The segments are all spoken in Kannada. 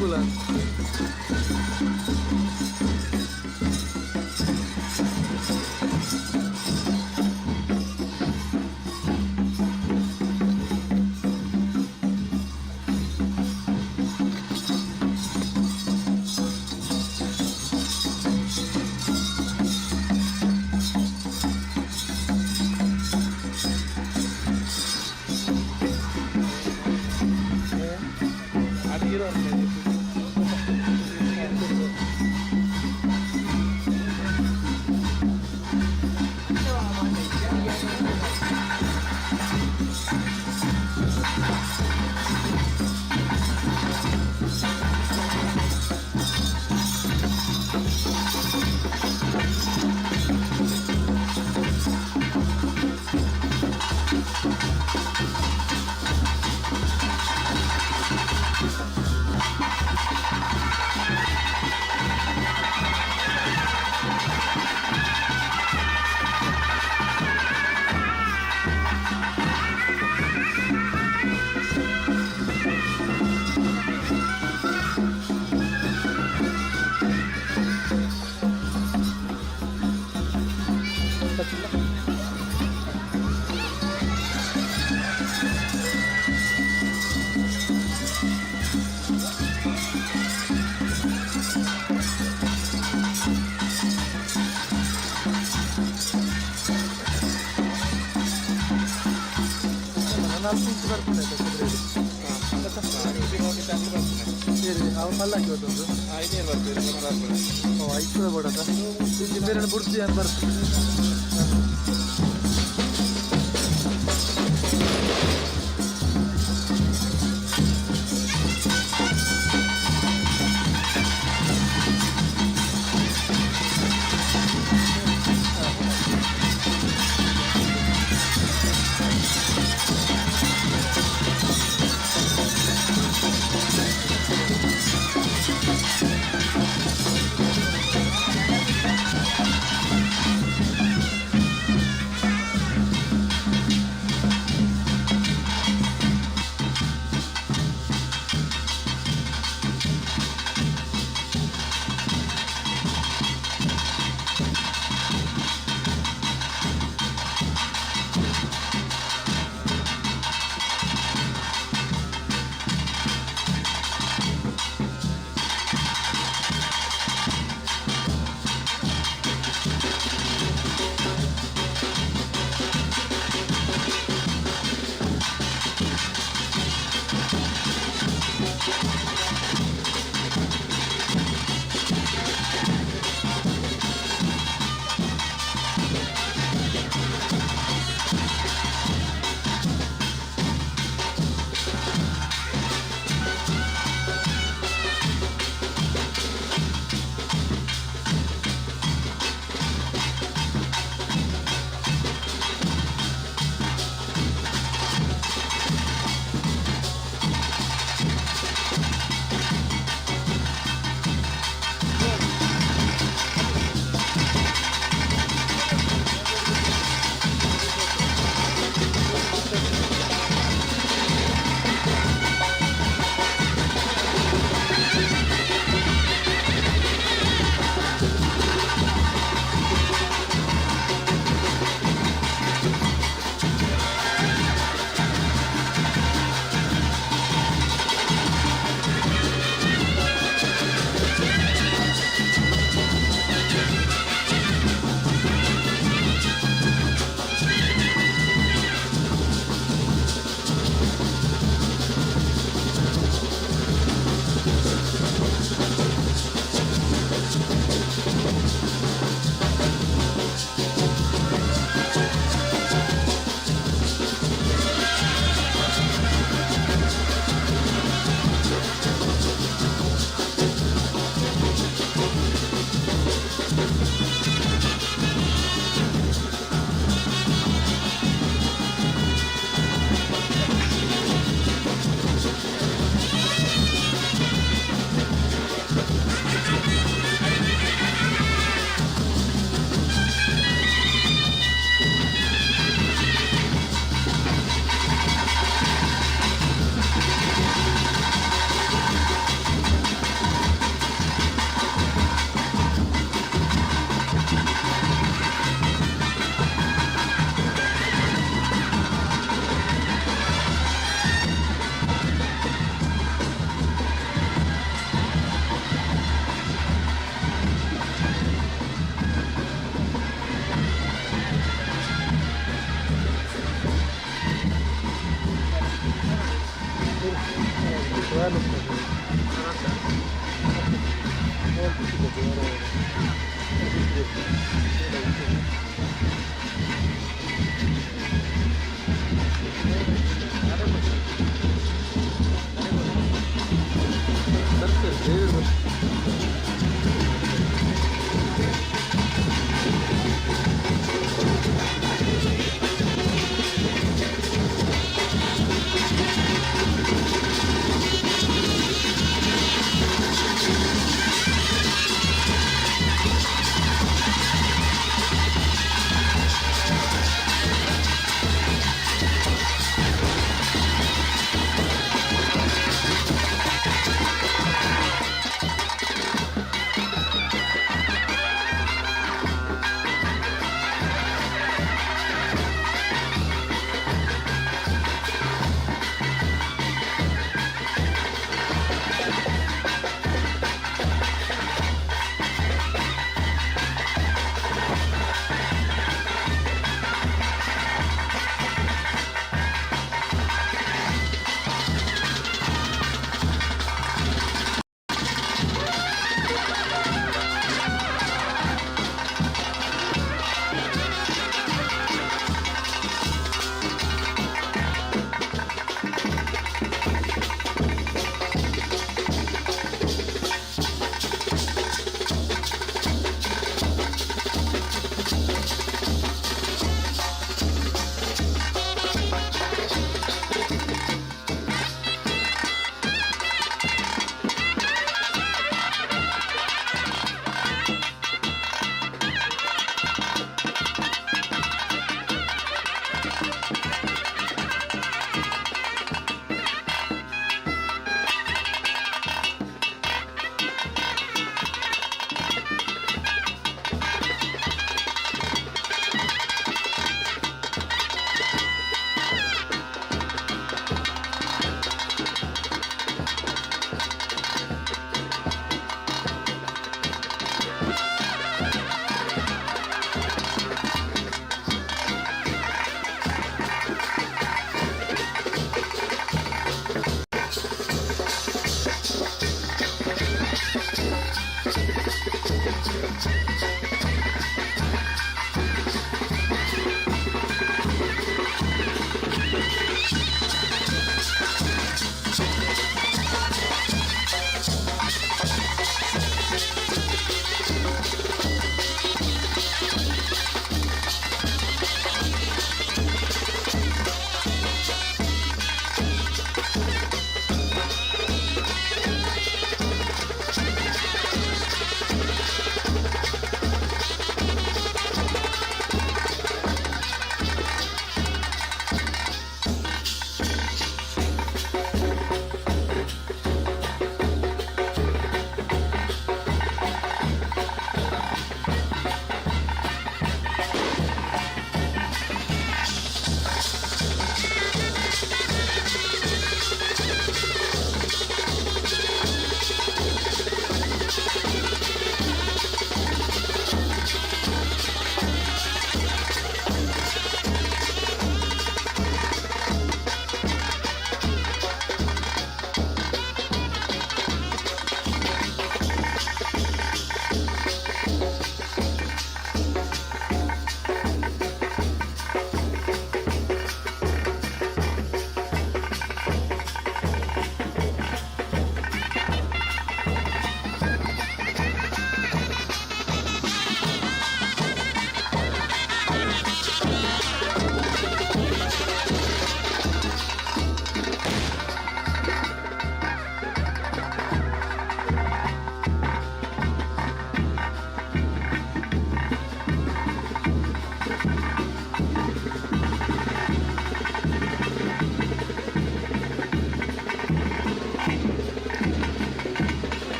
bulan. ಅವು ಪಲ್ಲಕ್ಕಿ ಇವತ್ತೊಂದು 5 ಕೂಡ ಕೊಡೋದ ಇಲ್ಲಿ ಬೇರೆ ಬುಡ್ಸಿ ಅಂತ ಬರ್ತದೆ.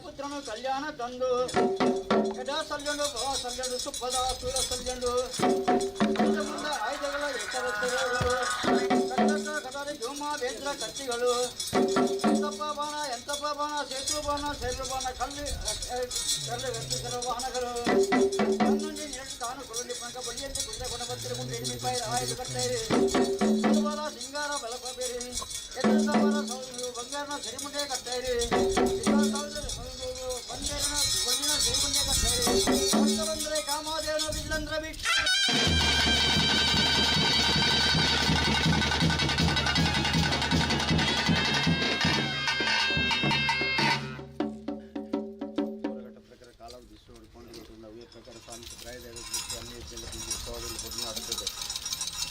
పుత్రను కళ్యాణ తందు ఎడా సల్యండు భవ సల్యండు సుప్పద సూర సల్యండు ಮುಂದ ಆಯುಧಗಳ ಎತ್ತರತ್ತುಗಳು ಕಟಾರಿ ಧೂಮ ವೇದ್ರ ಕತ್ತಿಗಳು ಎಂತಪ್ಪ ಬಾಣ ಸೇತು ಬಾಣ ಸೈಲು ಬಾಣ ಕಲ್ಲು ವ್ಯಕ್ತಿಸಲು ವಾಹನಗಳು ಕಣ್ಣುಂಡಿ ನಿರಟ್ಟು ತಾನು ಕೊರಲಿ ಪಂಕ ಬಳಿಯಂತೆ ಕುದುರೆ ಗುಣಪತ್ತಿರ ಮುಂದೆ ಎಣಿಪಾಯಿ ಆಯುಧ ಕಟ್ಟೈರಿ ಸುರುವಾರ ಸಿಂಗಾರ ಬೆಳಪ ಬೇರಿ ಎದ್ದು ಸವಾರ ಬಂಗಾರನ ಸಿರಿಮುಂಡೆ ಕಟ್ಟೈರಿ ಬಂಗಾರನ ಬಣ್ಣಿನ ಸಿರಿಮುಂಡೆ ಕಟ್ಟೈರಿ ಬಂದ್ರೆ ಕಾಮಾದೇವನ ಬಿಲ್ಲಂದ್ರ ಬಿಟ್ಟು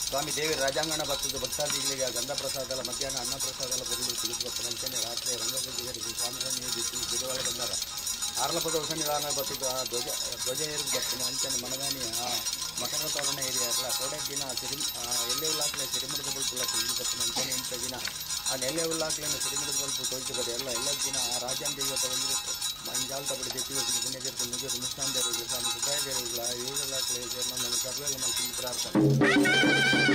ಸ್ವಾಮಿ ದೇವಿ ರಾಜಾಂಗಣ ಭಕ್ತರು ಭಕ್ತಾದಿಗಳಿಗೆ ಗಂಧ ಪ್ರಸಾದಲ ಮಧ್ಯಾಹ್ನ ಅನ್ನ ಪ್ರಸಾದಲ ಬರುವುದು ತಿಳಿದುಬರ್ತಂತೆ ರಾತ್ರಿ ರಂಗಗಂಜಿಗರಿಗೆ ಸ್ವಾಮಿಗಳನ್ನು ಬಿಡುವಾಗ ಬಂದಾರ ಆರ್ಲಪದ ಹೊಸ ನಿಧಾನ ಬರ್ತಿದ್ದು ಆ ಧ್ವಜ ಏರಿದು ಬರ್ತೀನಿ ಅಂಚನೆ ಮನಗಾನಿ ಆ ಮಕರ ತೋರಣ ಏರಿಯಾ ಎಲ್ಲ ಕೋಡೆ ದಿನ ಎಲ್ಲೇ ಉಲ್ಲಾಕ್ಲೆ ಸಿರಿಮರದ ಬಲ್ಪುಲ್ಲ ತಿಳಿದು ಬರ್ತೀನಿ ಅಂಚನೆ ಇಂಥ ದಿನ ಆ ನೆಲೆ ಉಲ್ಲಾಕ್ಲೇನು ಸಿರಿಮರದ ಬಲ್ಪು ತೊಯ್ತು ಬರೀ ಎಲ್ಲ ದಿನ ಆ ರಾಜಾನ್ ದೇವತ ಬಂದಿರುತ್ತೆ ಮಂಜಾಲ್ತ ಬಡಿದೆ ತಿಳ್ಸಿ ಪುಣ್ಯಕೀರ್ತಿ ಮುಗಿದು ಮುಷ್ಟಾನ್ ದೇವರಿಗೆ ಸ್ವಾಮಿ ಸುಧಾಯ ದೇವರಿಲ್ಲ ಇವುಗಳಾಕ್ಲೆ ನಮ್ಮ ಕರ್ವೆಲ್ಲ ಮಲ್ಸಿ ಪ್ರಾರ್ಥನೆ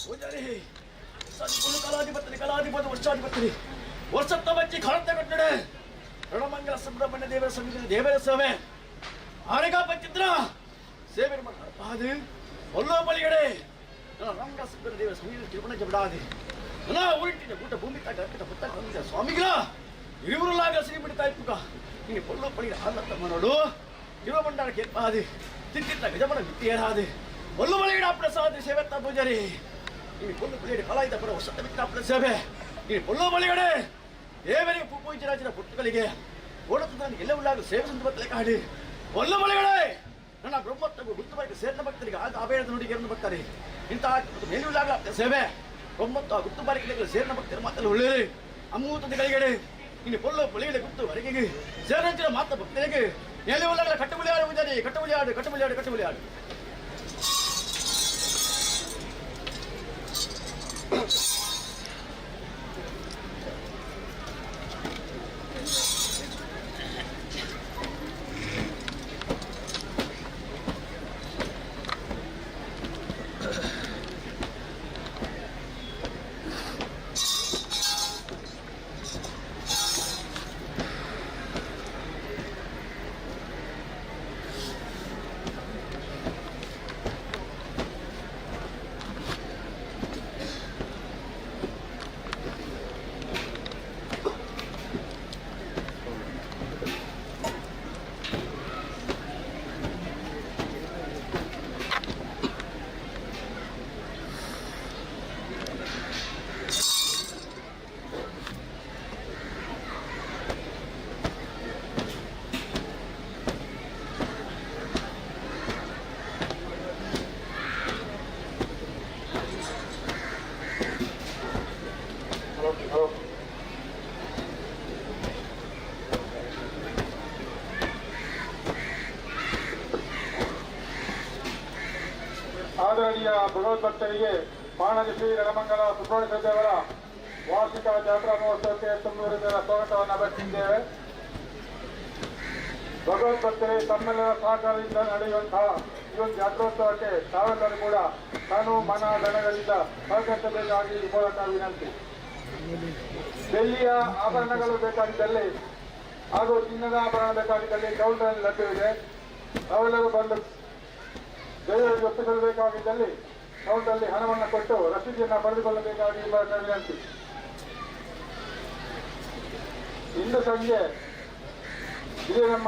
ಪೂಜಾರಿ ಸದ್ಗುರು ಕಲಾಧಿಪತಿ ವರ್ಷಾಧಿಪತಿ ವರ್ಷತ್ತ ಬಚ್ಚಿ ಖಾತೆ ಕಟ್ಟಡೆ ರಣಮಂಗಲ ಸುಬ್ರಹ್ಮಣ್ಯ ದೇವರ ಸಮಿತಿ ದೇವರ ಸೇವೆ ಆರೆಗ ಬಚ್ಚಿದ್ರ ಸೇವೆ ಅದು ಒಲ್ಲೋ ಬಲಿಗಡೆ ರಂಗ ಸುಬ್ಬರ ದೇವರ ಸಮಿತಿ ತಿರುಮಣ ಜಬಡಾದೆ ನನ್ನ ಊರಿಟ್ಟಿನ ಊಟ ಭೂಮಿ ತಾಗ ಅರ್ಪಿತ ಪುತ್ತ ತಂದ ಸ್ವಾಮಿಗಳ ಇರುವುರಲಾಗ ಶ್ರೀ ಬಿಡ್ತಾ ಇಪ್ಪುಗ ನೀನು ಒಲ್ಲೋ ಬಲಿಗೆ ಹಾಲತ್ತ ಮನೋಡು ಇರುವ ಬಂಡಾರ ಕೇಳ್ಪಾದೆ ತಿಂತಿದ್ದ ಗಜಮನ ವಿತ್ತೀಯರಾದೆ ಒಲ್ಲು ಬಲಿಗಡ ಪ್ರಸಾದ ಸೇವೆತ್ತ ಪೂಜಾರಿ ನೀನು ಕೊಲ್ಲು ಬಲಿಗಡೆ ಕಲಾಯಿತ ಪರ ಹೊಸ ಮಿತ್ರ ಸೇವೆ ನೀನು ಕೊಲ್ಲೋ ಬಲಿಗಡೆ ದೇವರಿಗೆ ಪೂಜಿರಾಜನ ಪುಟ್ಟಗಳಿಗೆ ಓಡುತ್ತ ನನಗೆ ಎಲ್ಲ ಉಳ್ಳಾಗ ಸೇವೆ ಸಂತ ಬತ್ತಲೆ ಕಾಡಿ ಒಲ್ಲು ಬಲಿಗಡೆ ನನ್ನ ಬ್ರಹ್ಮತ್ವ ಗುರುತುಬಾರಿಗೆ ಸೇರಿದ ಭಕ್ತರಿಗೆ ಆಗ ಅಭಯದ ನುಡಿಗೆ ಬರ್ತಾರೆ ಇಂತಹ ಮೇಲುಳ್ಳಾಗ ಸೇವೆ ಬ್ರಹ್ಮತ್ವ ಗುರುತುಬಾರಿಗೆ ಸೇರಿದ ಭಕ್ತರು ಮಾತಲ್ಲಿ ಒಳ್ಳೆಯದು ಅಮ್ಮೂತದ ಕೈಗಡೆ ನೀನು ಕೊಲ್ಲೋ ಬಲಿಗಡೆ ಗುರುತು ಹೊರಗೆ ಸೇರಿದ ಮಾತ ಭಕ್ತರಿಗೆ ಮೇಲೆ ಉಳ್ಳಾಗಲ ಕಟ್ಟುಬಲಿಯಾಡು ಪೂಜಾರಿ ಕಟ್ಟುಬಲಿಯಾಡು ಆದರಣೀಯ ಭಗವದ್ಭಕ್ತರಿಗೆ ಪಾಣಜಿ ಶ್ರೀ ರಣಮಂಗಲ ಸುಬ್ರಹ್ಮಣ್ಯ ದೇವರ ವಾರ್ಷಿಕ ಜಾತ್ರಾ ಮಹೋತ್ಸವಕ್ಕೆ ತುಂಬೂರಿನ ಸ್ವಾಗತವನ್ನು ಬಯಸಿದ್ದೇವೆ. ಭಗವದ್ಭಕ್ತರೇ, ತಮ್ಮೆಲ್ಲರ ಸಹಕಾರದಿಂದ ನಡೆಯುವಂತಹ ಈ ಒಂದು ಜಾತ್ರೋತ್ಸವಕ್ಕೆ ತಾವೆಲ್ಲರೂ ಕೂಡ ತನು ಮನ ಧನಗಳಿಂದ ಸಹಕರಿಸಬೇಕಾಗಿ ಈ ಮೂಲಕ ವಿನಂತಿ. ಬೆಳ್ಳಿಯ ಆಭರಣಗಳು ಬೇಕಾಗಿದ್ದಲ್ಲಿ ಹಾಗೂ ಚಿನ್ನದ ಆಭರಣ ಬೇಕಾಗಿದ್ದಲ್ಲಿ ಕೌಂಟರ್ನಲ್ಲಿ ಲಭ್ಯವಿದೆ. ತಾವೆಲ್ಲರೂ ಬಂದು ದೇವರಿಗೆ ಒಪ್ಪಿಸಬೇಕಾಗಿದ್ದಲ್ಲಿ ಕೌಂಟರ್ನಲ್ಲಿ ಹಣವನ್ನು ಕೊಟ್ಟು ರಸೀದಿಯನ್ನು ಪಡೆದುಕೊಳ್ಳಬೇಕಾಗಿ ವಿನಂತಿ. ಇಂದು ಸಂಜೆ ಇದೇ ನಮ್ಮ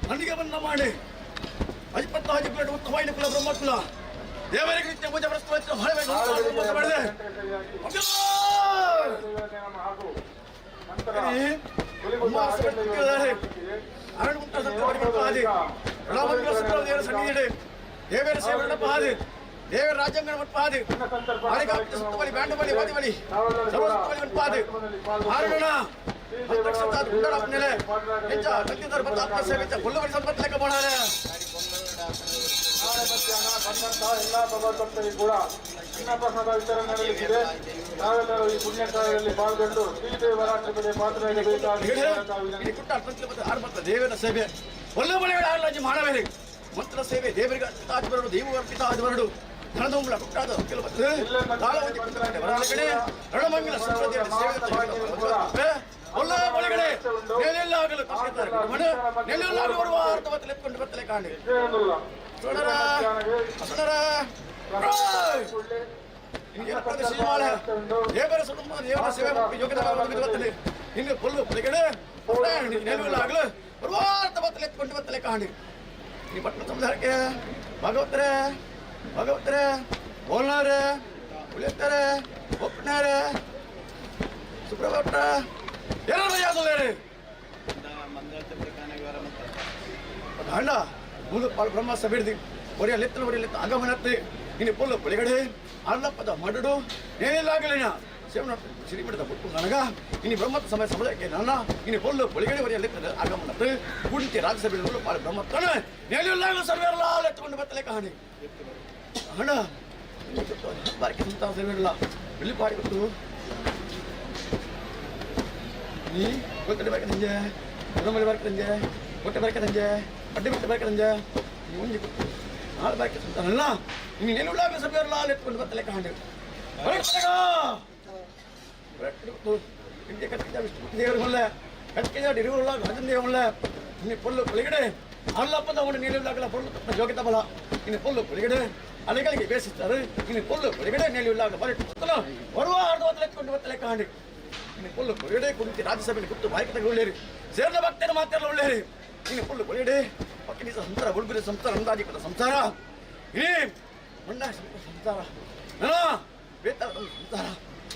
ನನಗೆ ಬಂದ ಮಾಡಿ 25 ಕಿಲೋ ಉತ್ತಮವಾದ ಕುಲ ಬ್ರಹ್ಮಕುಲ ದೇವರಿಗೆ ನಿತ್ಯ ಪೂಜೆ ಪ್ರಸ್ತುತ ಮಾಡಿದೆ. ದೇವರ ಸೇವೆ ಪಾದಿ ದೇವರ ರಾಜ್ಯಾಂಗಣ ಪಾದಿ ಬ್ಯಾಂಡ್ ಬಳಿ ಬದಿ ಬಳಿ ಪಾದಿ ಆರೋಣ ಎಲ್ಲ ಭಗವದ್ಭಕ್ತರಿಗೂ ಕೂಡ ಅನ್ನಪ್ರಸಾದ ವಿತರಣೆ ನಡೆಯುತ್ತಿದೆ. ನಾವೆಲ್ಲರೂ ಈ ಪುಣ್ಯ ಕಾರ್ಯದಲ್ಲಿ ಪಾಲ್ಗೊಂಡು ಶ್ರೀದೇವರ ಕೃಪೆಗೆ ಪಾತ್ರರಾಗಬೇಕಾಗಿ ದೇವರ ಸೇವೆ ಒಳ್ಳೆ ಬಳಿಗಳ ಮಾಡಬೇಕು. ಮಂತ್ರ ಸೇವೆ ದೇವರಿಗೆ ಅರ್ಪಿತ ಆದವರಡು ದೇವ ಅರ್ಪಿತ ಆದವರಡು ಧನದೊಂಬಳ ಹುಟ್ಟಾದ ಕೆಲವು ತಾಳ ಒಂಜಿ ಕುಂತಕಡೆ ಹೊರಗಡೆ ರಣಮಂಗಲ ಸಂಸ್ಕೃತಿಯ ಸೇವೆ ಒಳ್ಳ ಒಳಗಡೆ ನೆಲೆಲ್ಲಾಗಲು ತಪ್ಪಿದ್ದಾರೆ ನೆಲೆಲ್ಲಾಗಲು ಬರುವ ಅರ್ಥವತ್ತಲೆ ಎತ್ಕೊಂಡು ಬತ್ತಲೆ ಕಾಣಿ ಸೋಡರ ಅಸನರ ದೇವರ ಸುಡುಂಬ ದೇವರ ಸೇವೆ ಯೋಗ್ಯತೆ ಹಿಂಗೆ ಫುಲ್ಲು ಒಳಗಡೆ ನೆಲೆಲ್ಲಾಗಲು ಬರುವ ಅರ್ಥವತ್ತಲೆ ಎತ್ಕೊಂಡು ಬತ್ತಲೆ ಕಾಣಿ ಈ ಪಟ್ಟಣ ಸಮುದಾಯಕ್ಕೆ ಭಗವತ್ತರೇ ಭಗವತ್ತರೇ ಬೋಲ್ನಾರೆ ಉಳಿತಾರೆ ಒಪ್ಪನಾರೆ ಸುಪ್ರಭಾಟ ಎಲ್ಲರೂ ಯಾವ್ದು ಅಂಡ ಮೂಲ ಪಾಲ್ ಬ್ರಹ್ಮ ಸಬಿಡ್ದಿ ಒಡೆಯಲ್ಲಿತ್ತು ಒಡೆಯಲ್ಲಿತ್ತು ಆಗಮನತ್ತೆ ಇನ್ನು ಪೊಲ್ಲು ಒಳಗಡೆ ಅಲ್ಲಪ್ಪದ ಮಡಡು ಏನಿಲ್ಲಾಗಲಿನ ಸೇವನ ಸಿರಿಬಿಡದ ಬಿಟ್ಟು ನನಗ ಇನ್ನು ಬ್ರಹ್ಮತ್ತ ಸಮಯ ಸಮುದಾಯಕ್ಕೆ ನನ್ನ ಇನ್ನು ಪೊಲ್ಲು ಒಳಗಡೆ ಒಡೆಯಲ್ಲಿತ್ತು ಆಗಮನತ್ತೆ ಕುಂತಿ ರಾಜಸಭೆ ಮೂಲ ಪಾಲ್ ಬ್ರಹ್ಮತ್ತನ ನೆಲೆಯಲ್ಲಾಗಲು ಸರ್ವೇರಲ್ಲ ಎತ್ತುಕೊಂಡು ಬತ್ತಲೆ ಕಾಣಿ ಹಣ ಬಾರಿಕೆ ಸಂತಾನ ಸರ್ವೇರಲ್ಲ ಬೆಳ್ಳಿ ಪಾಡಿ ಗೊತ್ತು ನೀ ಗೊತ್ತಡೆ ಬಾರಿಕೆ ನಂಜೆ ಉಡಂಬಳಿ ಬಾರಿಕೆ ನಂಜೆ ಹೊಟ್ಟೆ ಬಾರಿಕೆ ನಂಜೆ ಅಡ್ಡೆ ಬಿಟ್ಟು ಬಾರಿಕೆ ನಂಜೆ ನೀವು ಒಂಜಿ ಗೊತ್ತು ನಾಳೆ ಬಾರಿಕೆ ಸಂತಾನಲ್ಲ ಇನ್ನು ನೆಲೆಯಲ್ಲಾಗಲು ಸರ್ವೇರಲ್ಲ ಎತ್ತುಕೊಂಡು ಬತ್ತಲೆ ಕಾಣಿ ಇಂಡಿಯ ಕಟ್ಟಿದ ವಿಷ್ಣು ದೇವರು ಹೊಲ್ಲ ಕಟ್ಟಿದ ಇರುವುಲ್ಲ ಭಜನ್ ದೇವ ಹೊಲ್ಲ ಇನ್ನು ಪೊಲ್ಲು ಒಳಗಡೆ ಅಲ್ಲಪ್ಪದ ಅವನು ನೆಲೆಯಲ್ಲಾಗಲ ಪೊಲ್ಲು ಯೋಗ್ಯತ ಬಲ ಇನ್ನು ಪೊಲ್ಲು ಒಳಗಡೆ ಅಲೆಗಳಿಗೆ ಬೇಯಿಸುತ್ತಾರೆ ಇನ್ನು ಪೊಲ್ಲು ಒಳಗಡೆ ನೆಲೆಯಲ್ಲಾಗಲ ಬರಟ್ಟುತ್ತಲೋ ಬರುವ ಅರ್ಧವತ್ತಲೆ ಎತ್ಕೊಂಡು ಬತ್ತಲೆ ಕಾಣಿ ಇನ್ನು ಪೊಲ್ಲು ಒಳಗಡೆ ಕುಂತಿ ರಾಜ್ಯಸಭೆಯಲ್ಲಿ ಕೂತು ಬಾಯ್ಕತೆಗೆ ಒಳ್ಳೆಯರು ಸೇರಿದ ಭಕ್ತರು ಮಾತೆಲ್ಲ ಒಳ್ಳೆಯರು ಇನ್ನು ಪೊಲ್ಲು ಒಳಗಡೆ ಪಕ್ಕಿನ ಸಂಸಾರ ಬುಡ್ಗುರಿ ಸಂಸಾರ ಅಂದಾಜಿಪದ ಸಂಸಾರ ಇನ್ನೇ ಮಣ್ಣ ಸಂಸಾರ ನನ ಬೇತಾಳ ಸಂಸಾರ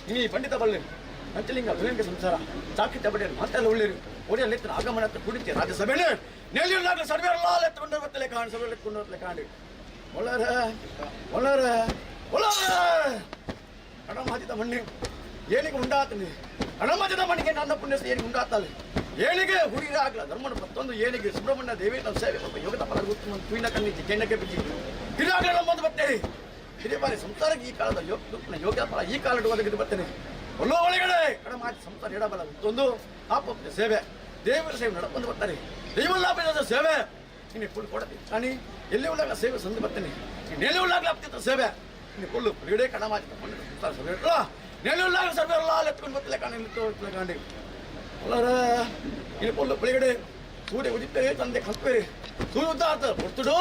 ಇನ್ನೀ ಪಂಡಿತ ಬಳ್ಳಿ ಪಂಚಲಿಂಗ ವಿಲಂಗ ಸಂಸಾರ ಚಾಕಿತ ಬಡಿಯಲ್ಲಿ ಮಾತೆಲ್ಲ ಒಳ್ಳೆಯರು ಒಡೆಯಲ್ಲಿತ್ತು ಆಗಮನತ್ತ ಕುಡಿತಿ ರಾಜ್ಯಸಭೆಯಲ್ಲಿ ನೆಲೆಯಲ್ಲಾಗಲ ಸರ್ವೇರಲ್ಲ ಎತ್ತುಕೊಂಡು ಬತ್ತಲೆ ಕಾಣಿ ಸರ್ವೇರ್ ಎತ್ಕೊಂಡು ಬತ್ತಲೆ ಕಾಣಿ ಒಳ್ಳೆಯ ಒಳ್ಳೆಯ ಒಳ್ಳೆಯ ಹಣಮಾಜಿದ ಮಣ್ಣಿ ಏನಿಗೆ ಉಂಡಾತನಿ ಹಣಮಾಜಿದ ಮಣ್ಣಿಗೆ ನನ್ನ ಪುಣ್ಯಸ ಏನಿಗೆ ಉಂಡಾತಲ್ಲಿ ಏನಿಗೆ ಹುಡುಗಿರಾಗಲ ಧರ್ಮನ ಮತ್ತೊಂದು ಏನಿಗೆ ಸುಬ್ರಹ್ಮಣ್ಯ ದೇವಿ ನಮ್ಮ ಸೇವೆ ಪಾಪ ಯೋಗದ ಫಲ ಗೊತ್ತು ನಮ್ಮ ತುಯಿನ ಕಣ್ಣಿಗೆ ಕೆಣ್ಣಕ್ಕೆ ಬಿದ್ದಿದ್ದು ಹಿರಿಯಾಗಲೇ ನಮ್ಮೊಂದು ಬರ್ತೇನೆ ಹಿರಿಯ ಬಾರಿ ಸಂಸಾರಕ್ಕೆ ಈ ಕಾಲದ ಯೋಗ್ಯ ಫಲ ಈ ಕಾಲ ಒದಗಿದ್ದು ಬರ್ತೇನೆ ಒಳ್ಳೋ ಒಳಗಡೆ ಕಡಮಾಜಿ ಸಂಸಾರ ಎಡಬಲ ಒಂದು ಆಪದ ಸೇವೆ ದೇವರ ಸೇವೆ ನಡ್ಕೊಂಡು ಬರ್ತಾರೆ ದೈವಲ್ಲಾಭದ ಸೇವೆ ಇನ್ನು ಫುಲ್ ಕೊಡತಿ ಕಾಣಿ ಎಲ್ಲಿ ಉಳ್ಳಾಗ ಸೇವೆ ಸಂದು ಬರ್ತೇನೆ ನೆಲೆ ಉಳ್ಳಾಗಲ ಆಗ್ತಿತ್ತು ಸೇವೆ ಇನ್ನು ಫುಲ್ಲು ಹೊರಗಡೆ ಕಡಮಾಜಿ ಸಂಸಾರ ಸೇವೆ ಇಟ್ಟಲ್ಲ ನೆಲೆ ಉಳ್ಳಾಗ ಸರ್ವೆ ಎಲ್ಲ ಎತ್ಕೊಂಡು ಬತ್ತಲೆ ಕಾಣಿ ಇತ್ತು ಕಾಂಡಿ ಒಳ್ಳರ ಇನ್ನು ಫುಲ್ಲು ಹೊರಗಡೆ ಸೂರ್ಯ ಉದಿತಾರೆ ತಂದೆ ಕಲ್ಪೇರಿ ಸೂರ್ಯ ಉದ್ದಾತ ಹೊರ್ತುಡು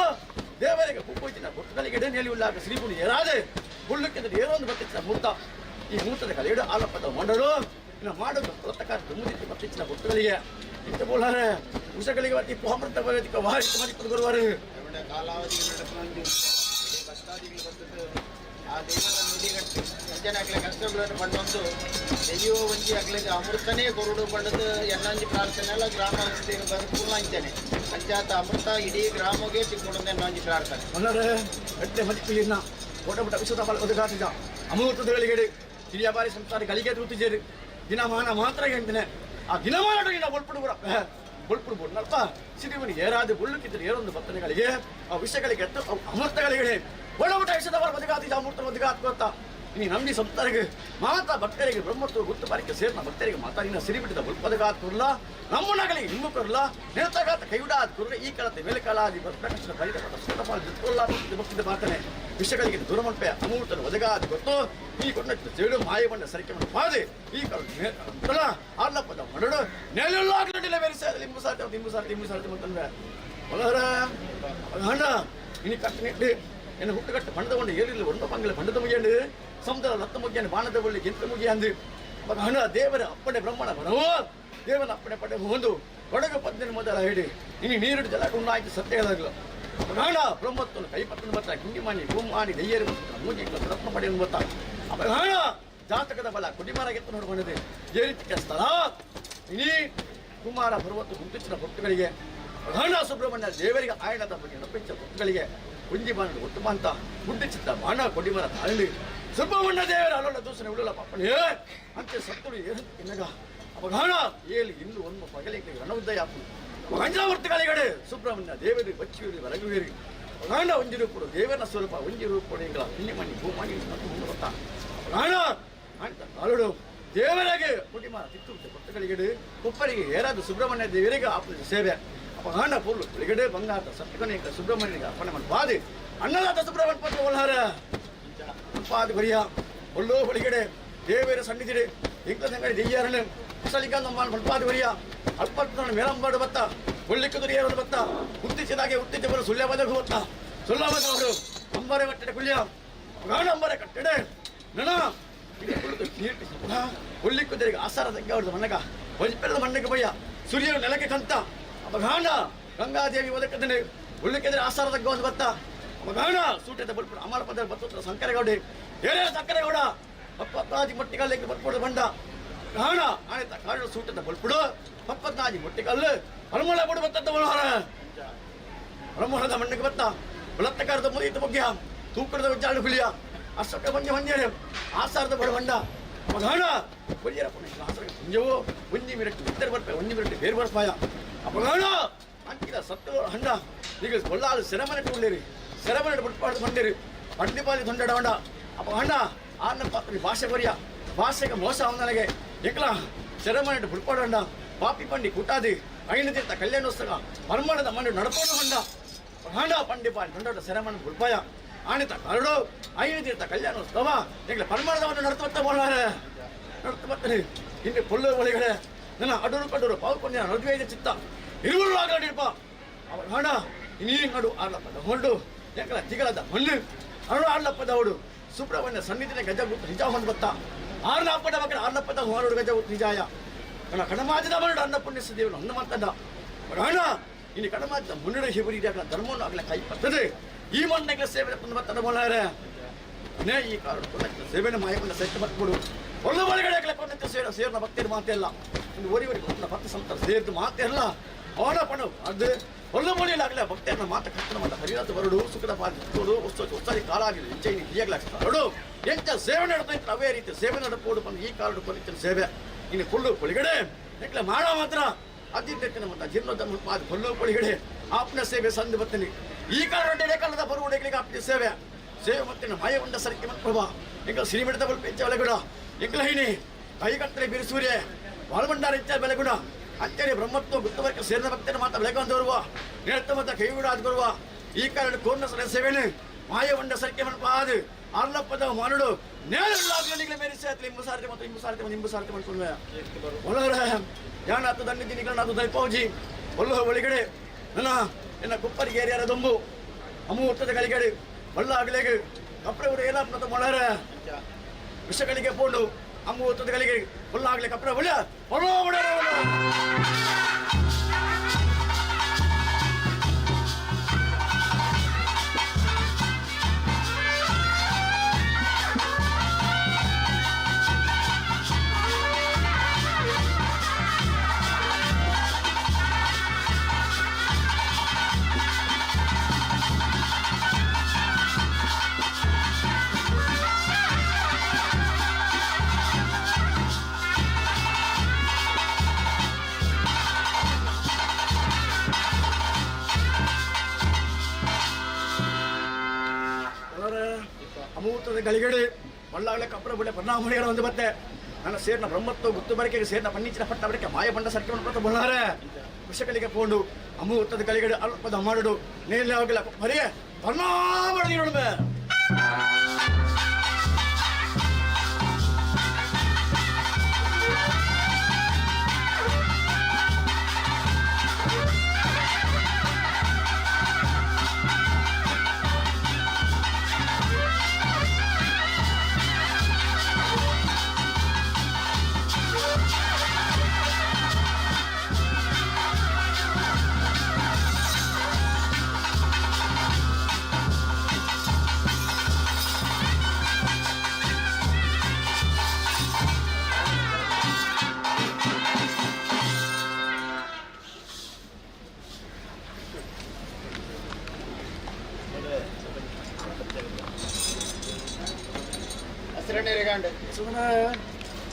ದೇವರಿಗೆ ಕುಪ್ಪುಚಿನ ಹೊಟ್ಟುಗಳಿಗೆ ನೆಲೆ ಉಳ್ಳಾಗ ಶ್ರೀಪುಡಿ ಏರಾದೆ ಹುಲ್ಲುಕ್ಕಿಂತ ಏನೋ ಒಂದು ಬರ್ತಿತ್ತು ಮುಹೂರ್ತ ಈ ಮುಹೂರ್ತದ ಕಲೆಯಡು ಆಲಪ್ಪದ ಮಂಡಳು ಇನ್ನು ಮಾಡೋದು ಪ್ರತಕಾರ ತುಂಬುದಿತ್ತು ಬರ್ತಿಚ್ಚಿನ ಹೊಟ್ಟುಗಳಿಗೆ ಇಂಥ ಬೋಲಾರೆ ಉಷಗಳಿಗೆ ಬತ್ತಿ ಪೋಮೃತ ಬರೋದಿಕ್ಕ ವಾರಿಕ ಮಾಡಿಕೊಂಡು ಬರುವಾರು ಕಾಲಾವಧಿ ನಡೆಕೊಂಡು ಕಷ್ಟಾದಿಗಳು ಬರ್ತದೆ ಆ ದೇವರ ನುಡಿಗಟ್ಟು ಅಂಜನಾಗ್ಲೆ ಕಷ್ಟಗಳನ್ನು ಬಂದೊಂದು ದೆಯ್ಯೋ ಒಂಜಿ ಅಗ್ಲಿಗೆ ಅಮೃತನೇ ಕೊರುಡು ಬಂಡದು ಎನ್ನಂಜಿ ಪ್ರಾರ್ಥನೆ ಎಲ್ಲ ಗ್ರಾಮ ಪೂರ್ಣ ಅಂಚನೆ ಪಂಚಾಯತ್ ಅಮೃತ ಇಡೀ ಗ್ರಾಮಕ್ಕೆ ಸಿಕ್ಕೊಡೋದು ಎನ್ನೊಂಜಿ ಪ್ರಾರ್ಥನೆ ಒಳ್ಳೆ ಗಟ್ಟೆ ಮದಿಪಿನ ಓಟ ಬಿಟ್ಟ ವಿಶ್ವದ ಫಲ ಒದಗಾತಿದ ಅಮೃತಗಳಿಗೆ ಹಿರಿಯ ಬಾರಿ ಸಂಸಾರ ಗಳಿಗೆ ತೂತಿದ್ದೀರಿ ದಿನಮಾನ ಮಾತ್ರ ಹೇಳ್ತೇನೆ ಆ ದಿನಮಾನ ಒಳ್ಪಡು ಒಳ್ಪಡು ಬೋಡ್ನಲ್ಪ ಸಿರಿವನಿ ಏರಾದು ಉಳ್ಳುಕಿದ್ರೆ ಏರೊಂದು ಭಕ್ತನೆಗಳಿಗೆ ಆ ವಿಷಯಗಳಿಗೆ ಎತ್ತು ಅಮೃತಗಳಿಗೆ ಒಳಬಿಟ್ಟ ವಿಷಯದ ಫಲ ಒದಗಾತಿದ ಅಮೃತ ಒದಗಾತ್ ಗೊತ್ತಾ ಇನ್ನು ನಂಬಿ ಸಂಸಾರಿಗೆ ಮಾತಾ ಭಕ್ತರಿಗೆ ಬ್ರಹ್ಮತ್ವ ಗುತ್ತು ಬಾರಿಕೆ ಸೇರ್ನ ಭಕ್ತರಿಗೆ ಮಾತಾ ಇನ್ನು ಸಿರಿಬಿಟ್ಟಿದ ಒಳ್ಪದಗಾತ್ ಕೊರಲ್ಲ ನಮ್ಮನಗಳಿಗೆ ನಿಮ್ಮು ಕೊರಲ್ಲ ನಿರತಗಾತ ಕೈವಿಡಾದ ಕೊರಲ ಈ ಕಾಲത്തെ ಮೇಲೆ ಕಾಲಾದಿ ಪ್ರಕಟನ ಫಲಿತ ಸ್ವತಪಾಲ ಜಿತ್ಕೊಲ್ಲ ಭಕ್ತಿದ ಮಾತನೆ ವಿಷಯಗಳಿಗೆ ದೂರಮಂಪೆ ಅಮೂರ್ತನ ಒದಗಾದ ಗೊತ್ತು ಈ ಕೊಟ್ಟ ಜೇಡು ಮಾಯವನ್ನ ಸರಿಕೆ ಮಾಡಿ ಪಾದೆ ಈ ಕಾಲ ಆರ್ಲಪ್ಪದ ಮರಡು ನೆಲೆಯಲ್ಲಾಗಲಿಲ್ಲ ಬೇರೆ ಲಿಂಬು ಸಾರ್ತಿ ಅಂತಂದ್ರೆ ಒಳರ ಹಣ ಇನ್ನು ಕಟ್ಟಿನಿಟ್ಟು ಎನ್ನ ಹುಟ್ಟುಗಟ್ಟು ಬಣ್ಣದಗೊಂಡು ಏರಿಲ್ಲ ಒಂದು ಪಂಗಲ ಬಣ್ಣದ ಮುಗಿಯಂಡು ಸಮುದ್ರ ಲತ್ತ ಮುಗಿಯಂಡು ಬಾಣದ ಬಳ್ಳಿ ಗೆಂತ ಮುಗಿಯ ಅಂದು ಹಣ ದೇವರ ಅಪ್ಪಣೆ ಬ್ರಹ್ಮಣ ಬರವು ದೇವನ ಅಪ್ಪಣೆ ಪಡೆ ಒಂದು ಕೊಡಗು ಪದ್ಧತಿ ಮೊದಲ ಹೇಳಿ ಇನ್ನು ನೀರು ಜಲ ಉಣ್ಣಾಯ್ತು ಸತ್ಯ ಹೇಳಾಗಲು ಹಣ ಬ್ರಹ್ಮತ್ವನು ಕೈಪತ್ತನ್ನು ಬರ್ತಾ ಕಿಂಡಿಮಾನಿ ಭೂಮಾನಿ ದಯ್ಯರು ಮೂಜಿ ರತ್ನ ಪಡೆಯನ್ನು ಬರ್ತಾ ಹಣ ಜಾತಕದ ಬಲ ಕುಡಿಮಾರ ಗೆತ್ತು ನೋಡ್ಕೊಂಡಿದೆ ಈ ರೀತಿಯ ಸ್ಥಳ ಇನಿ ಕುಮಾರ ಪರ್ವತ ಗುಂಪಿನ ಭಕ್ತಗಳಿಗೆ ಹಣ ಸುಬ್ರಹ್ಮಣ್ಯ ದೇವರಿಗೆ ಆಯಣದ ಬಗ್ಗೆ ನಪ್ಪಿಂಚ ಭಕ್ತಗಳಿಗೆ ಕುಂಜಿ ಬಾಣ ಒಟ್ಟು ಅಂತ ಗುಡ್ಡಿಚಿತ್ತ ಬಾಣ ಕೊಡಿಮರ ತಾಳಿ ಸುಬ್ರಹ್ಮಣ್ಯ ದೇವರ ಅಲ್ಲೊಳ್ಳ ದೂಸನೆ ಉಳ್ಳಲ್ಲ ಪಾಪಣೆ ಅಂತೆ ಸತ್ತುಡು ಏನಗ ಅಪಘಾಣ ಏಲಿ ಇಂದು ಒಂದು ಪಗಲಿಗೆ ರಣೋದಯ ಪಂಚಾವರ್ತಿಗಳಿಗೆ ಸುಬ್ರಹ್ಮಣ್ಯ ದೇವರಿ ಬಚ್ಚಿಯೂರಿ ಹೊರಗುವೇರಿ ಅಪಘಾಣ ಒಂಜಿ ರೂಪಡು ದೇವರ ಸ್ವರೂಪ ಒಂಜಿ ರೂಪಡು ಎಂಗಳ ಪಿಣ್ಯಮಣಿ ಭೂಮಣಿ ಮತ್ತು ಮುಂದೆ ಬರ್ತಾ ಅಪಘಾಣ ಅಂತ ಕಾಲುಡು ದೇವರಿಗೆ ಕುಡಿಮಾರ ತಿತ್ತು ಭಕ್ತಗಳಿಗೆ ಕೊಪ್ಪರಿಗೆ ಏರಾದ ಸುಬ್ರಹ್ಮಣ್ಯ ದೇವರಿಗೆ ಆಪದ ಸೇವೆ ಅಪಘಾಣ ಪೂರ್ಲು ಬೆಳಗಡೆ ಬಂಗಾರ ಸತ್ಯಗಣಿಕ ಸುಬ್ರಹ್ಮಣ್ಯನಿಗೆ ಅಪ್ಪಣೆ ಮಾಡಿ ಬಾದಿ ಅನ್ನದಾತ ಸುಬ್ರಹ್ಮಣ್ಯ ಪತ್ರ ಒಳಹಾರ ಮಲ್ಪಾದ ಬರಿಯ ಒಳ್ಳೋ ಹೊಳಿಗಡೆ ದೇವೇರ ಸನ್ನಿಧಿಡೆ ಇಂಗ್ಲ ಸಂಗಡಿ ದೆಯ್ಯಾರನು ಕುಸಲಿಗ ನಮ್ಮ ಮಲ್ಪಾದ ಬರಿಯ ಅಲ್ಪ ಮೇಲಂಬಾಡು ಬತ್ತ ಒಳ್ಳಿಕ್ಕ ದುರಿಯರು ಬತ್ತ ಉತ್ತಿಸಿದಾಗೆ ಉತ್ತಿದ್ದವರು ಸುಳ್ಯವಾದಾಗ ಬತ್ತ ಸುಳ್ಳವಾದವರು ಅಂಬರೆ ಕಟ್ಟಡೆ ಕುಳ್ಯ ಅಂಬರೆ ಕಟ್ಟಡೆ ನನ ಒಳ್ಳಿಕ್ಕುದರಿಗೆ ಆಸಾರ ತಗ್ಗ ಅವ್ರದ್ದು ಮಣ್ಣಗ ವಜ್ಪೆಲ್ಲದ ಮಣ್ಣಗೆ ಬಯ್ಯ ಸೂರ್ಯನು ನೆಲಕ್ಕೆ ಕಂತ ಅಪಗಾಣ ಗಂಗಾದೇವಿ ಒದಕದನೆ ಒಳ್ಳಿಕ್ಕೆದ್ರೆ ಆಸಾರ ತಗ್ಗ ಒಂದು ಬತ್ತ ಅಪಗಾಣ ಸೂಟದ ಬಲ್ಪುಡ ಅಮರ ಪದ ಬತ್ತ ಸಂಕರೇಗೌಡೆ ಏನೇ ಸಂಕರೇಗೌಡ ಪಪ್ಪತ್ತಾಜಿ ಮೊಟ್ಟಿಗಲ್ಲಿಗೆ ಬರ್ಪುಡು ಬಂಡ ಕಾಣ ಆಣಿತ ಕಾರಣ ಸೂಟದ ಬಲ್ಪುಡು ಪಪ್ಪತ್ತಾಜಿ ಮೊಟ್ಟಿಗಲ್ಲು ಹನುಮಳ ಬುಡು ಬತ್ತದ ಮನೋಹರ ಹನುಮಳದ ಮಣ್ಣಿಗೆ ಬತ್ತ ಬಲತ್ತಕಾರದ ಮುರಿಯಿತ ಬಗ್ಗೆ ತೂಕರದ ಉಜ್ಜಾಳು ಹುಲಿಯ ಅಷ್ಟಕ್ಕ ಬಂಜೆ ಹೊಂಜೇನೆ ಆಸಾರದ ಬಡ ಬಂಡ ಅಪಗಾಣ ಬಲಿಯರ ಪುಣ್ಯ ಆಸರಿಗೆ ಹುಂಜವು ಒಂಜಿ ಮಿರಟ್ಟು ಬಿತ್ತರೆ ಬರ್ಪೆ ಒಂಜಿ ಮಿರಟ್ಟು ಬೇರು ಬರ್ಪಾಯ ಅಪಗಾಣ ಅಂಕಿದ ಸತ್ತು ಹಂಡ ಈಗ ಒಳ್ಳಾಲು ಸೆರೆಮನೆಟ್ಟು ಉಳ್ಳೇರಿ ಸೆರೆಮನೆಟ್ಟು ಬಿಟ್ಪಾಡ್ದು ಬಂದಿರಿ ಪಂಡಿಪಾಲಿ ತೊಂಡಡ ಹೊಂಡ ಅಪಗಾಣ ಆನ ಪಾತ್ರಿ ಭಾಷೆ ಬರಿಯ ಭಾಷೆಗೆ ಮೋಸ ಅವನಿಗೆ ಏಕಲ ಸೆರೆಮನೆಟ್ಟು ಬಿಟ್ಪಾಡಂಡ ಪಾಪಿ ಪಂಡಿ ಕೂಟಾದಿ ಐನ ತೀರ್ಥ ಕಲ್ಯಾಣೋತ್ಸವ ಪರಮಾಣದ ಮಣ್ಣು ನಡ್ಕೊಂಡು ಹೊಂಡ ಹಾಂಡ ಪಂಡಿಪಾಲಿ ತೊಂಡಡ ಸೆರೆಮನೆ ಬಿಡ್ಪಾಯ ಆಣಿತ ಕರಡು ಐನ ತೀರ್ಥ ಕಲ್ಯಾಣೋತ್ಸವ ಈಗ ಪರಮಾಣದವನ್ನು ನಡ್ತು ಬೋಳಾರೆ ನಡ್ತು ಬರ್ತೀನಿ ಇನ್ನು ಪೊಳ್ಳು ಒಳಗಡೆ ನನ್ನ ಅಡೂರು ಕಡೂರು ಪಾಲ್ಕೊಂಡ ನಡುವೆ ಚಿತ್ತ ಇರುವರು ಆಗಡಿಪ್ಪ ಅವರ ಹಣ ಇನ್ನೀ ನಡು ಆರ್ಲಪ್ಪದ ಹೊಂಡು ಯಾಕಲ ತಿಗಳದ ಮಣ್ಣು ಅರಳು ಆರ್ಲಪ್ಪದ ಅವಡು ಸುಬ್ರಹ್ಮಣ್ಯ ಸನ್ನಿಧಿನ ಗಜಗುತ್ತ ನಿಜ ಹೊಂದು ಬತ್ತ ಆರ್ಲಪ್ಪದ ಮಕ್ಕಳ ಆರ್ಲಪ್ಪದ ಹೊರಡು ಗಜಗುತ್ತ ನಿಜಾಯ ನನ್ನ ಕಣಮಾಜದ ಮರಡು ಅನ್ನ ಪುಣ್ಯಸ ದೇವನು ಅನ್ನ ಮಾತದ ಹಣ ಇನ್ನು ಕಣಮಾಜದ ಮುನ್ನಡೆ ಹಿಬರಿ ಧರ್ಮವನ್ನು ಆಗಲ ಕೈ ಬರ್ತದೆ ಈ ಮಣ್ಣಗಳ ಸೇವೆ ಬತ್ತದ ಬೋಲಾರೆ ನೇ ಈ ಕಾರಣ ಸೇವೆನ ಮಾಯಕೊಂಡ ಸಹಿತ ಬತ್ಬಿಡು ಒಳ್ಳೆ ಒಳಗಡೆ ಕೊಂಡ ಸೇರ್ನ ಭಕ್ತಿಯರು ಮಾತೆಲ್ಲ ಇನ್ನು ಓರಿವರಿಗೆ ಕೊಂಡ ಭಕ್ತಿ ಸಂತರ ಸೇರಿದ್ದು ಮಾತೆಲ್ಲ ಅವನ ಪಣ ಅದು ಒಳ್ಳೆ ಮಳೆಯಲ್ಲಾಗಲೇ ಭಕ್ತಿಯನ್ನ ಮಾತ ಕಟ್ಟಣ ಮಾತ ಹರಿಯಾತ ಬರಡು ಸುಖದ ಪಾಲು ಉತ್ಸಾಹಿ ಕಾಲ ಆಗಿದೆ ಇಂಚೈನಿ ಹಿಯಾಗಲಾಡು ಎಂತ ಸೇವೆ ನಡೆದೈತೆ ಅವೇ ರೀತಿ ಸೇವೆ ನಡಪೋಡು ಬಂದು ಈ ಕಾರಣ ಕೊಲಿತಿನ ಸೇವೆ ಇನ್ನು ಕೊಲ್ಲು ಕೊಳಿಗಡೆ ನೆಕ್ಲೆ ಮಾಡೋ ಮಾತ್ರ ಅದಿದ್ದೆತ್ತಿನ ಮತ್ತು ಜೀರ್ಣೋದ್ಧಮ ಪಾದ ಕೊಲ್ಲು ಕೊಳಿಗಡೆ ಆಪ್ನ ಸೇವೆ ಸಂದು ಬರ್ತೀನಿ ಈ ಕಾರಣ ಕಾಲದ ಬರುವುಡೆಗಳಿಗೆ ಆಪ್ನ ಸೇವೆ ಸೇವೆ ಮತ್ತೆ ಮಾಯಗೊಂಡ ಸರಕ್ಕೆ ಮತ್ತು ಪ್ರಭಾ ಎಂಕಲ ಸಿರಿಮಿಡದ ಬಲ್ಪ ಹೆಚ್ಚ ಬೆಲೆಗುಡ ಎಂಕಲ ಹೀನಿ ಕೈಗಟ್ಟಲೆ ಬಿರುಸೂರ್ಯ ವಾಲ್ಮಂಡಾರ ಹೆಚ್ಚ ಬೆಲೆಗುಡ ಅಂತೇಳಿ ಬ್ರಹ್ಮತ್ವ ಗುತ್ತವರ್ಗ ಸೇರಿದ ಭಕ್ತನ ಮಾತ ಬೆಳಗೊಂಡವರುವ ನೇರ್ತ ಮತ ಕೈಗೂಡಾದ ಬರುವ ಈ ಕಾರಣ ಕೋರ್ನ ಸರ ಸೇವೆನೆ ಮಾಯಗೊಂಡ ಸರಕ್ಕೆ ಪಾದ ಆರ್ಲಪ್ಪದ ಮಾನುಡು ನೇರಗಳಾಗಲಿಗೆ ಮೇರೆ ಸೇತಲಿ ಇಂಬುಸಾರತೆ ಮತ್ತು ಇಂಬುಸಾರತೆ ಮಾಡ್ಕೊಂಡ್ವೆ ಒಳಗಡೆ ಯಾನಾತು ದಂಡಿದ್ದೀನಿ ನಾತು ದೈಪೌಜಿ ಒಳ್ಳೆ ಒಳಗಡೆ ನನ್ನ ಎನ್ನ ಕುಪ್ಪರಿಗೆ ಏರಿಯಾರ ದೊಂಬು ಅಮೂರ್ತದ ಕಲಿಗಡೆ ಒಳ್ಳಾಗಲಿಗೆ ಕಪ್ಪರೆ ಊರು ಏನಾಪ್ನತ ಮೊಳರ ವಿಷಗಳಿಗೆ ಪೋಂಡು ಅಮೂರ್ತದ ಕಲಿಗೆ ಒಳ್ಳಾಗಲಿ ಕಪ್ಪರೆ ಒಳ್ಳೆ ಅಮೂರ್ತದ ಗಳಿಗಡೆ ಒಳ್ಳಾಗಲೇ ಕಪ್ಪಡ ಬಿಳೆ ಪರಿಣಾಮಗಳು ಒಂದು ಬತ್ತೆ ನನ್ನ ಸೇರ್ನ ಬ್ರಹ್ಮತ್ವ ಗುತ್ತು ಬರಕೆಗೆ ಸೇರ್ನ ಪನ್ನಿಚಿನ ಪಟ್ಟ ಬರಕೆ ಮಾಯ ಬಂಡ ಸರ್ಕೆ ಮಾಡ್ಕೊತ ಬಳ್ಳಾರೆ ವಿಷಗಳಿಗೆ ಪೋಂಡು ಅಮೂರ್ತದ ಗಳಿಗಡೆ ಅಲ್ಪದ ಮಾಡುಡು ನೇಲೆ ಹೋಗಿಲ್ಲ ಬರೀ ಪರಿಣಾಮ ನೋಡ್ಬೆ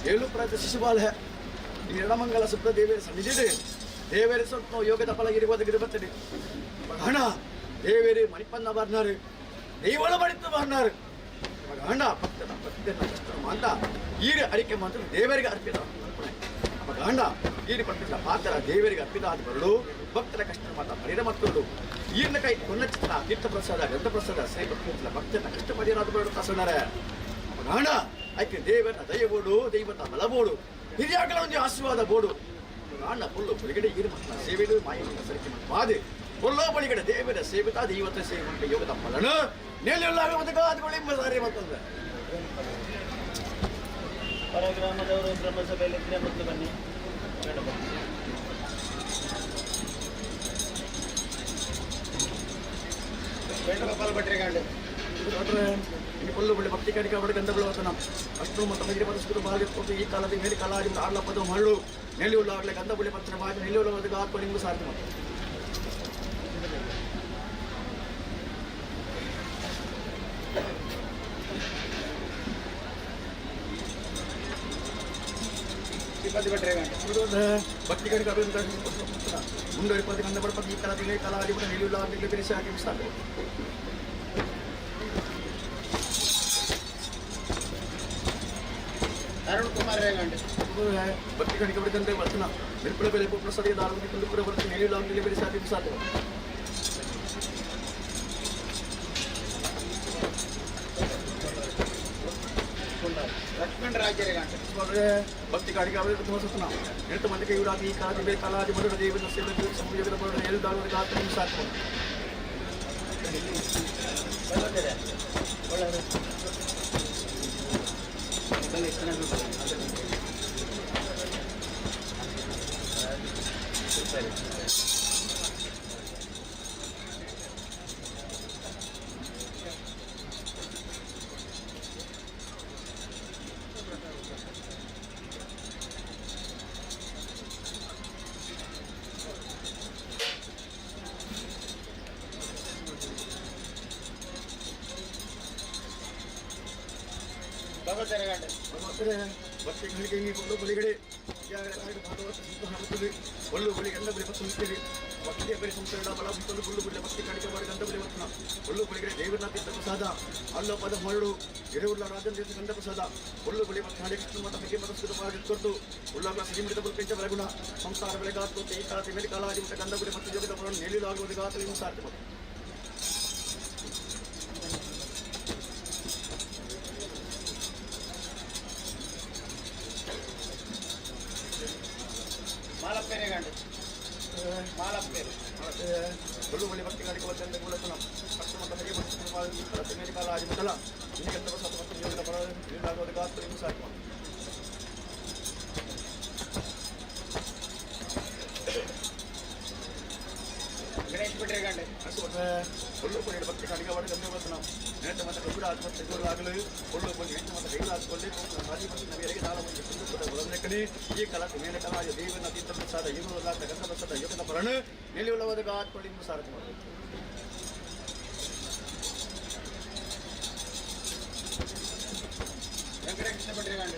ಏಳು ಪ್ರಾಂತ ಶಿಶುಪಾಲ ಈ ಎಡಮಂಗಲ ಸುಪ್ರ ದೇವೇರ ಸನ್ನಿಧಿದೆ ದೇವೇರ ಸ್ವಲ್ಪ ಯೋಗದ ಫಲ ಇರುವುದಕ್ಕೆ ಹಣ ದೇವೇರಿ ಮಣಿಪನ್ನ ಬರ್ನಾರು ದೈವಳ ಬಡಿತು ಬರ್ನಾರು ಹಣ ಭಕ್ತನ ಅಂತ ಈರಿ ಅರಿಕೆ ಮಾತ್ರ ದೇವರಿಗೆ ಅರ್ಪಿತ ಹಣ ಈರಿ ಪಟ್ಟಿದ್ದ ಪಾತ್ರ ದೇವರಿಗೆ ಅರ್ಪಿತ ಆದ ಬರಲು ಭಕ್ತರ ಕಷ್ಟ ಮಾತ್ರ ಪರಿರ ಮತ್ತೊಂದು ಈರ್ನ ಕೈ ಕೊನ್ನ ಚಿತ್ರ ತೀರ್ಥ ಪ್ರಸಾದ ಗಂಧ ಪ್ರಸಾದ ಸೈ ಭಕ್ತರ ಭಕ್ತನ ಕಷ್ಟ ಪರಿಹಾರ ಬರಲು ಕಸನಾರೆ ಹಣ ಆಯ್ಕೆ ದೇವರ ದಯ ಬೋಡು ದೈವತ ಬಲ ಬೋಡು ಹಿರಿಯಾಗಲ ಒಂದು ಆಶೀರ್ವಾದ ಬೋಡು ನಾಣ್ಣ ಪುಲ್ಲು ಬಳಿಗಡೆ ಇರು ಮಕ್ಕಳ ಸೇವೆಗಳು ಮಾಯವನ್ನು ಸರಿಕೆ ಮಾದೆ ಪುಲ್ಲೋ ಬಳಿಗಡೆ ದೇವರ ಸೇವಿತ ದೈವತ ಸೇವೆ ಮಾಡಿ ಯೋಗದ ಫಲನ ನೆಲೆಯುಳ್ಳ ಒದಗಾದ್ಗಳು ಎಂಬ ಸಾರಿ ಮತ್ತೊಂದು ಪರಗ್ರಾಮದವರು ಬ್ರಹ್ಮಸಭೆಯಲ್ಲಿ ಇದ್ರೆ ಮೊದಲು ಬನ್ನಿ ವೇಣುಗೋಪಾಲ್ ಭಟ್ರೆ ಗಾಂಡು ಈ ಪುಲ್ಲು ಬಳಿ ಭಕ್ತಿ ಕಡಿಕೆ ಅವರಿಗೆ ಗಂಧಗಳು ವತನ ಅಷ್ಟು ಮತ್ತು ಮಹಿಳೆ ಮನಸ್ಕರು ಭಾಗಿತ್ತು ಈ ಕಾಲದ ಮೇಲೆ ಕಲಾಡಿ ಆಡ್ಲ ಪದ ಮಳ್ಳು ನೆಲೆಯುಳ್ಳಾಗಲೇ ಗಂಧ ಬಳಿ ಪತ್ರ ಬಾಗಿ ನೆಲೆಯುಳ್ಳ ಒದಗಾತ್ಮ ನಿಂಗು ಸಾಧ್ಯ ಮತ್ತು ಭಕ್ತಿ ಕಡಿಕೆ ಅವರಿಂದ ಮುಂದೆ 20 ಗಂಧ ಬಡಪತಿ ಈ ಕಾಲದ ಮೇಲೆ ಕಲಾಡಿ ನೆಲೆಯುಳ್ಳಾಗಲೇ ಬೆರೆಸಿ ಹಾಕಿ ಸಾಧ್ಯ ಅರುಣ್ ಕುಮಾರ್ ರೇಗಂಡೆ ಭಕ್ತಿ ಕಡಿಕೆ ಅವರಿಗಂತೆ ವಚನ ನಿರ್ಪಳ ಬೆಲೆ ಪ್ರಸಾದಿಗೆ ದಾರುವಿಗೆ ಕುಂದುಪುರ ಬರುತ್ತೆ ನೆಲೆಯುಳ್ಳಾಗಲೇ ಬೆರೆಸಿ ಹಾಕಿ ಸಾಧ್ಯ ಲಕ್ಷ್ಮಣ ರಾಜ್ಯರೇಗಂಡೆ ಭಕ್ತಿ ಕಾಡಿಗೆ ಅವರಿಗೆ ತೋರಿಸುತ್ತಾನ 8 ಮಂದಿಗೆ ಇವರಾಗಿ ಈ ಕಾಲದ ಮೇಲೆ ಕಲಾದಿ ಬಡವ ದೇವನ ಸೇವೆ ಸಂಯೋಗದ ಬಡವ ನೆಲೆಯುಳ್ಳಾಗಲೇ ಆತ್ಮ ಸಾಧ್ಯ ಭಗವತರೇಗಂಡೆ ಭಕ್ತಿ ಗಳಿಗೆ ಒಳ್ಳು ಬಳಿಗಡೆ ಭಾಗವತ ಹಾಕುತ್ತದೆ ಒಳ್ಳು ಬಳಿ ಗಂಧ ಬಳಿ ಪತ್ತು ಮುಖ್ಯರಿ ಭಕ್ತಿಯ ಬಳಿ ಸಂಸರಣ ಬಲ ಮುತ್ತಲು ಗುಳ್ಳು ಬಳಿ ಭಕ್ತಿ ಕಾಣಿಕೆ ಮಾಡಿ ಗಂಧ ಬಳಿ ವತ್ನ ಒಳ್ಳು ಬಳಿಗಡೆ ದೇವರ ತೀರ್ಥ ಪ್ರಸಾದ ಅಲ್ಲ ಪದ ಮರಳು ಎರೆವುಳ್ಳ ರಾಜನ ದೇಶ ಗಂಧ ಪ್ರಸಾದ ಒಳ್ಳು ಬಳಿ ಭಕ್ತಿ ಹಾಡಿ ಕೃಷ್ಣ ಮತ ಬಗ್ಗೆ ಮನಸ್ಕೃತವಾಗಿ ಕೊಟ್ಟು ಉಳ್ಳಾಗ ಸಿರಿಮಿಡಿದ ಪೆಂಚ ಬಲಗುಣ ಸಂಸಾರ ಬೆಳೆಗಾತು ಈ ಕಾಲದ ಮೇಲೆ ಕಾಲಾದಿ ಮತ್ತು ಗಂಧ ಬಳಿ ಮತ್ತು ಜಗದ ಬರಲು ನೆಲೆಯುವುದಾಗುವುದು ಗಾತಲಿಂದ ಸಾಧ್ಯ ಮಾಲಪ್ಪೇರೆಗಂಡೆ ಮಾಲಪ್ಪೇರು ಒಳ್ಳು ಬಳಿ ಭಕ್ತಿ ಕಾಣಿಕೆ ಬಂದ ಮೂಲತನ ಕಷ್ಟ ಮತ್ತು ಹೇಗೆ ಮತ್ತು ಮೇಲೆ ಕಾಲಾದಿ ಮೊದಲ ಈ ಗಂಧ ಪ್ರಸಾದ ಮತ್ತು ಜಗದ ಬರಲು ನೆಲೆಯುವುದಾಗುವುದು ಗಾತಲಿಂದ ಸಾಧ್ಯ ಗಣೇಶ್ ಭಟ್ರೇಗಂಡೆ ಒಳ್ಳು ಬಳಿ ಭಕ್ತಿ ಕಾಣಿಕೆ ಮಾಡಿ ಗಂಧ ಬರ್ತನ ನೆನೆತ ಮತ್ತು ಕಬ್ಬುಡ ಆತ್ಮಹತ್ಯೆ ಆಗಲು ಒಳ್ಳು ಬಳಿ ಹೆಣ್ಣು ಮತ್ತು ಕೈಲ ಹಾಕಿಕೊಳ್ಳಿ ಮಾಜಿ ಮತ್ತು ನವಿಯರಿಗೆ ನಾಳ ಒಂದು ಕುಂದುಪದ ಒಳಗಡೆ ಈ ಕಲಕ್ಕೆ ಮೇಲೆ ಕಲಾಯ ದೇವನ ತೀರ್ಥ ಪ್ರಸಾದ ಇರುವುದಲ್ಲ ಗಂಧ ಪ್ರಸಾದ ಯೋಗದ ಬರಣ ನೆಲೆಯುಳ್ಳವಾದ ಗಾತ್ಕೊಳ್ಳಿ ಸಾರಥಿ ಮಾಡಿ ವೆಂಕಟಕೃಷ್ಣ ಭಟ್ರೇಗಂಡೆ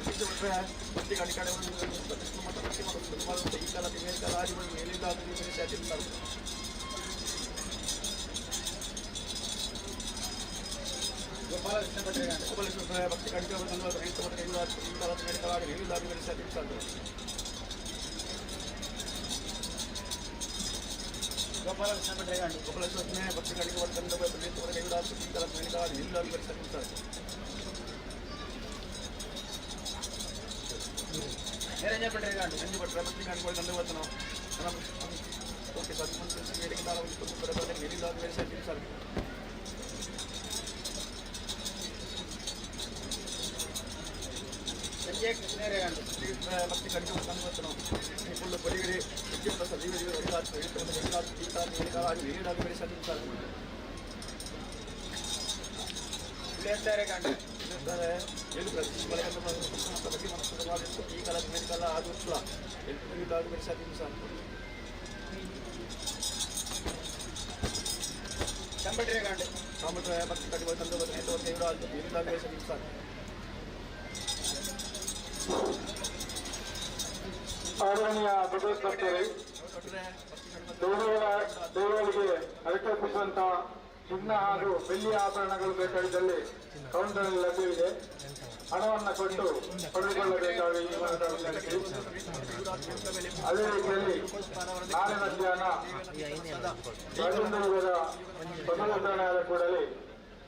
ಭಕ್ತಿ ಕಾಣಿಕೆ ಮತ್ತು ಭಕ್ತಿ ಮಾಡುವುದು ಈ ಕಲಕ್ಕೆ ಮೇಲೆ ಕಲಾದಿಗಳು ಮೇಲಿಲ್ಲ ಗೋಪಾಲಕೃಷ್ಣ ಭಟ್ರೇಗಂಡೆ ಭಕ್ತಿ ಕಾಣಿಕೆ ಈ ಕಾಲದ ಮೇಲೆ ಕಲಾಡಿ ಮೇಲಿಲ್ಲ ಗೋಪಾಲಕೃಷ್ಣ ಭಟ್ರೇಗಂಡೆ ಗೋಪಾಲಕೃಷ್ಣ ಭಕ್ತಿ ಕಾಣಿಕೆ ಈ ಕಾಲದ ಮೇಲೆ ಕಲಾಡಿ ಮೇಲಿಲ್ಲ ನಿರಂಜನ್ ಭಟ್ರೇಗಂಡೆ ಸಂಜೆ ಭಟ್ರ ಭಕ್ತಿ ಕಾಣಿಕೆ ಗಂಧ ಬರ್ತನ ಓಕೆ ಸತ್ಮಂತ ಮೇಲಿಗೆ ನಾಳ ಒಂದು ಬರಬಾರೆ ಮೇಲಿಲ್ಲ ಸರ್ ಸಂಜಯ್ ಕೃಷ್ಣರೇಗಂಡೆ ಭಕ್ತಿ ಕಡಿಕೆ ಬರ್ತನ ಫುಲ್ಲು ಬಡಿಗಡೆ ವಿದ್ಯುತ್ ಪ್ರಸಾದ ಈ ಕಾಲ ನೀರಾಗಿ ಬೆಳೆಸ ಇಳಿಯಂತಾರೆಗಂಡೆ ಏನು ಬಗ್ಗೆ ಮನಸ್ಸು ಈ ಕಾಲದ ಮೇಲೆ ಕಾಲ ಅದು ಎಲ್ಲಿ ಬೆಳೆಸ ಸಂಭಟ್ರೇಗಂಡೆ ಸಾಮರ್ಥ್ಯ ಭಕ್ತಿ ಕಡಿಮೆ ತಂದು ನೀರಾಗಿ ಬೆಳೆಸ ಆದರಣೀಯ ಭಗವತ್ ಭಕ್ತರೇ, ದೇವರಿಗೆ ಅಲಂಕರಿಸುವಂತ ಚಿನ್ನ ಹಾಗೂ ಬೆಳ್ಳಿಯ ಆಭರಣಗಳು ಬೇಕಾಗಿದ್ದಲ್ಲಿ ಕೌಂಟರ್ನಲ್ಲಿ ಲಭ್ಯವಿದೆ. ಹಣವನ್ನು ಕೊಟ್ಟು ಪಡೆದುಕೊಳ್ಳಬೇಕಾಗಿ ಈ ಮನವಿ ನಡೆಸಿ. ಅದೇ ರೀತಿಯಲ್ಲಿ ನಾಳೆ ಮಧ್ಯಾಹ್ನ ರಾಜೇಂದ್ರ ಯುಗದ ಪ್ರಮೋದನಾದ ಕೂಡಲೇ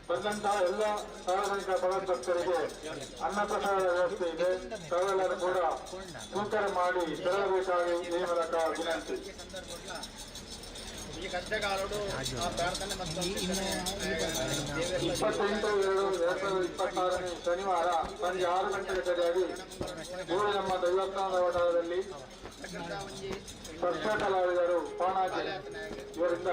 ಬಂದಂತಹ ಎಲ್ಲ ಸಾರ್ವಜನಿಕ ಭಗವದ್ಭಕ್ತರಿಗೆ ಅನ್ನಪ್ರಸಾದ ವ್ಯವಸ್ಥೆ ಇದೆ. ತಾವೆಲ್ಲರೂ ಕೂಡ ಸ್ವೀಕಾರ ಮಾಡಿ ತೆರಳಬೇಕಾಗಿ ಈ ಮೂಲಕ ವಿನಂತಿ. ಈ ಕಷ್ಟಕಾಲಡು ಆ ಪ್ರಾರ್ಥನೆ ಮತ್ತು 28/2/2026 ಶನಿವಾರ ಸಂಜೆ 6 ಗಂಟೆಗೆ ಸರಿಯಾಗಿ ನಮ್ಮ ದೈವಸ್ಥಾನದ ವಠಾರದಲ್ಲಿ ಸ್ಪಷ್ಟ ಕಲಾವಿದರು ಪಾಣಾಜಿ ಇವರಿಂದ